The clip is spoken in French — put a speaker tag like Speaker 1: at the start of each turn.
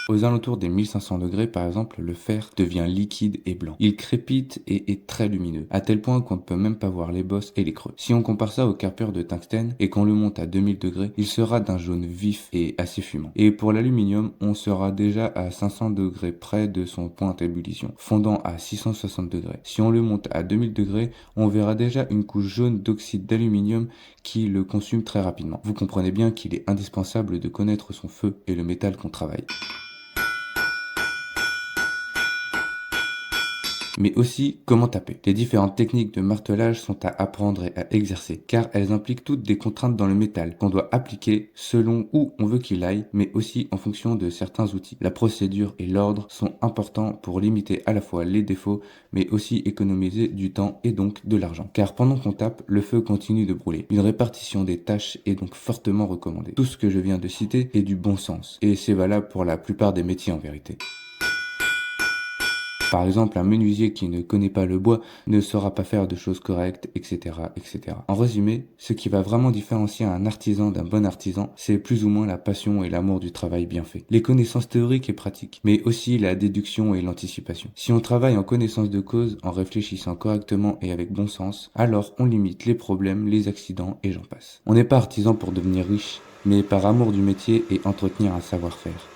Speaker 1: Aux alentours des 1500 degrés, par exemple, le fer devient liquide et blanc. Il crépite et est très lumineux, à tel point qu'on ne peut même pas voir les bosses et les creux. Si on compare ça au carbure de tungstène et qu'on le monte à 2000 degrés, il sera d'un jaune vif et assez fumant. Et pour l'aluminium, on sera déjà à 500 degrés près de son point d'ébullition, fondant à 660 degrés. Si on le monte à 2000 degrés, on verra déjà une couche jaune d'oxyde d'aluminium qui le consume très rapidement. Vous comprenez bien qu'il est indispensable de connaître son feu et le métal qu'on travaille. Mais aussi comment taper. Les différentes techniques de martelage sont à apprendre et à exercer, car elles impliquent toutes des contraintes dans le métal qu'on doit appliquer selon où on veut qu'il aille, mais aussi en fonction de certains outils. La procédure et l'ordre sont importants pour limiter à la fois les défauts, mais aussi économiser du temps et donc de l'argent. Car pendant qu'on tape, le feu continue de brûler. Une répartition des tâches est donc fortement recommandée. Tout ce que je viens de citer est du bon sens, et c'est valable pour la plupart des métiers en vérité. Par exemple, un menuisier qui ne connaît pas le bois ne saura pas faire de choses correctes, etc., etc. En résumé, ce qui va vraiment différencier un artisan d'un bon artisan, c'est plus ou moins la passion et l'amour du travail bien fait. Les connaissances théoriques et pratiques, mais aussi la déduction et l'anticipation. Si on travaille en connaissance de cause, en réfléchissant correctement et avec bon sens, alors on limite les problèmes, les accidents et j'en passe. On n'est pas artisan pour devenir riche, mais par amour du métier et entretenir un savoir-faire.